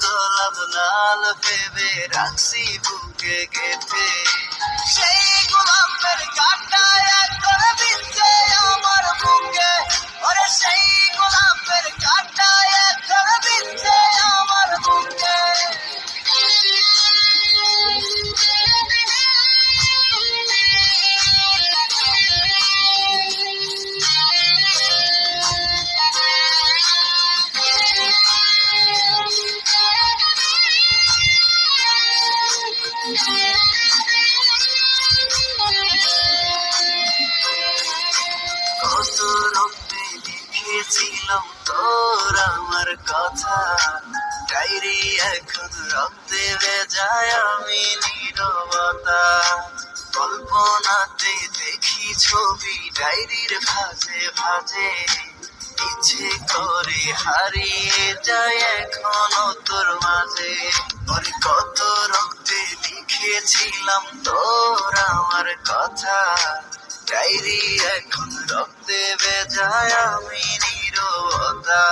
গোলাপ লাল ভেবে রাখছি বুকে গেঁথে, সেই গোলাপের কাঁটা এখন বিঁধছে আমার বুকে, ওরে সেই গোলাপের কাঁটা এখন বিঁধছে আমার বুকে। কত রক্তে লিখেছিলাম তোর আমার কথা, ডায়েরি এখন রক্তে ভেজায় আমি নীরবতা, কল্পনাতে দেখি ছবি ডায়েরির ভাঁজে ভাঁজে, ইচ্ছে করে হারিয়ে যায় এখনো তোর মাঝে। ওরে কত রক্তে লিখেছিলাম তোর আমার কথা, ডায়েরি এখন রক্তে ভেজায় আমি নীরবতা,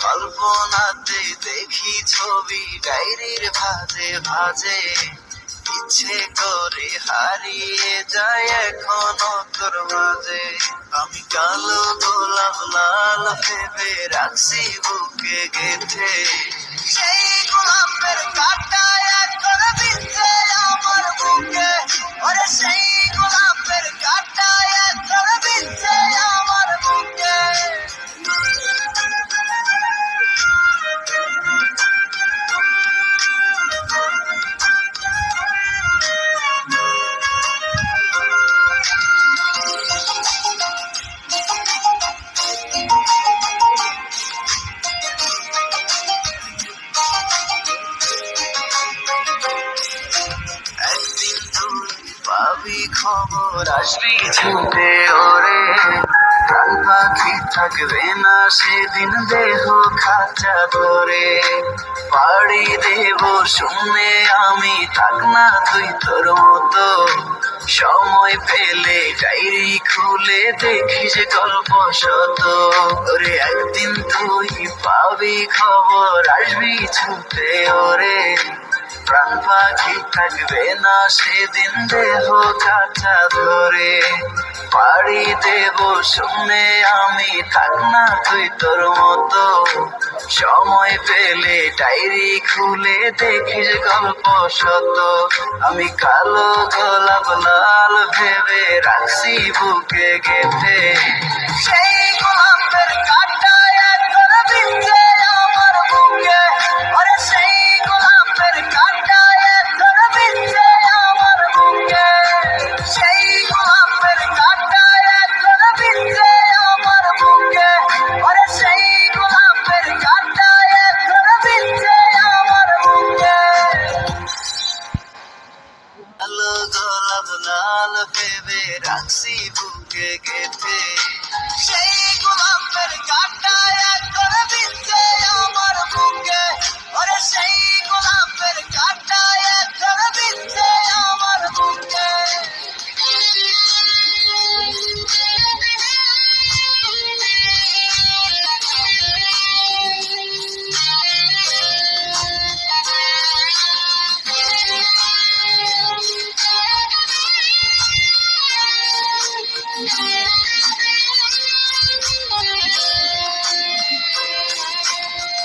কল্পনাতে দেখি ছবি ডায়েরির ভাঁজে ভাঁজে, ইচ্ছে করে হারিয়ে যায় এখনো তোর মাঝে। আমি কালো গোলাপ লাল ভেবে রাখছি বুকে গেঁথে, সেই গোলাপের কাঁটা এখন বিঁধছে আমার বুকে, ওরে সেই গোলাপের কাঁটা এখন বিঁধছে আমার বুকে। একদিন তুই পাবি খবর, আসবি ছুটে ওরে, প্রাণ পাখি থাকবে না সেদিন দেহ খাঁচা ধরে, পাড়ি দেব শুনে আমি, থাক না তুই তোর মতো, সময় পেলে ডায়েরি খুলে দেখিস গল্প শত, ওরে একদিন তুই পাবি খবর, আসবি ছুটে ওরে, প্রাণ পাখি থাকবে না সেদিন দেহ কাঁচা ধরে, পাড়ি দেব শুনে আমি, থাক না তুই তোর মতো, সময় পেলে ডায়েরি খুলে দেখিস গল্প শত। আমি কালো গোলাপ লাল ভেবে রাখছি বুকে গেঁথে, সেই গোলাপের কাঁটা এখন বিঁধছে আমার বুকে, ওরে সেই গোলাপের কাঁটা এখন বিঁধছে আমার বুকে, সেই গোলাপের কাঁটা এখন বিঁধছে আমার বুকে, ওরে সেই গোলাপের কাঁটা এখন বিঁধছে আমার বুকে। কালো গোলাপ লাল ভেবে রাখছি বুকে গেঁথে, সেই গোলাপের কাঁটা এখন বিঁধছে আমার বুকে, ওরে সেই গোলাপের কাঁটা এখন বিঁধছে আমার বুকে।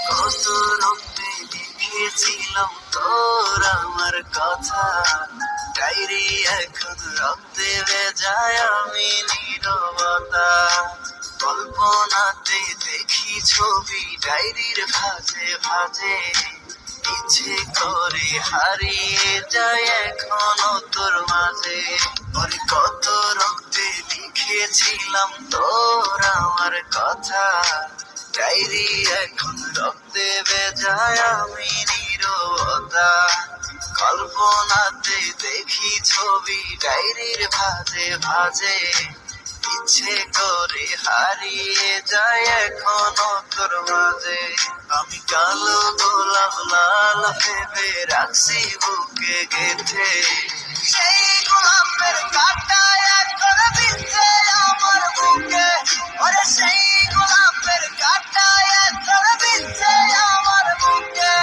কত রক্তে লিখেছিলাম তোর আমার কথা, ডায়েরি এখন রক্তে ভেজায় আমি নীরবতা, কল্পনাতে দেখি ছবি ডায়েরির ভাঁজে ভাঁজে, ইচ্ছে করে হারিয়ে যায় এখনো তোর মাঝে। ওরে কত রক্তে লিখেছিলাম তোর আমার কথা, ডায়েরি এখন রক্তে ভেজায় আমি নীরবতা, কল্পনাতে দেখি ছবি ডায়েরির ভাঁজে ভাঁজে, ইচ্ছে করে হারিয়ে যায় এখনো তোর মাঝে। আমি কালো গোলাপ লাল ভেবে রাখছি বুকে গেঁথে, সেই গোলাপের কাঁটা এখন বিঁধছে আমার বুকে, ওরে সেই গোলাপের কাঁটা এখন বিঁধছে আমার বুকে।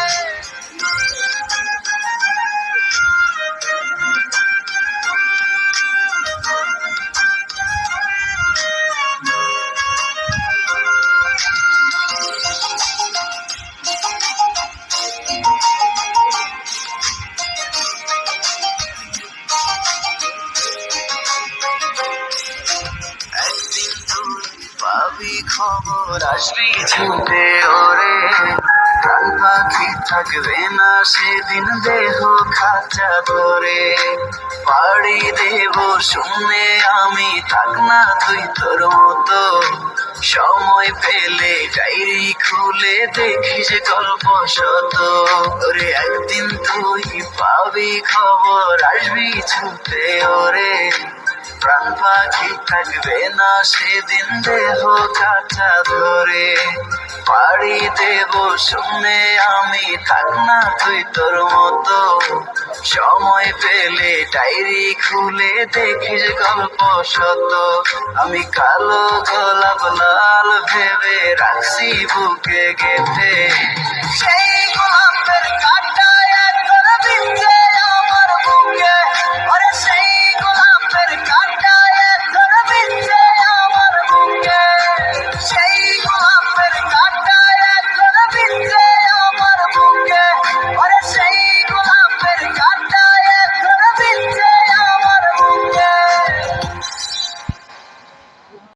আসবি ছুটে ওরে, প্রাণ পাখি থাকবে না সেদিন দেহ খাঁচা ধরে। পাড়ি দেব শুনে আমি, থাক না তুই তোর মতো, সময় পেলে ডায়েরি খুলে দেখিস গল্প শত। ওরে একদিন তুই পাবি খবর, আসবি ছুটে ওরে, প্রাণ পাখি থাকবে না সেদিন দেহ কাঁচা ধরে। পাড়ি দেব শুনে আমি, থাক না তুই তোর মতো, সময় পেলে ডায়েরি খুলে দেখিস গল্প শত। আমি কালো গোলাপ লাল ভেবে রাখছি বুকে গেঁথে, সেই গোলাপের কাঁটা এখন বিচ্ছে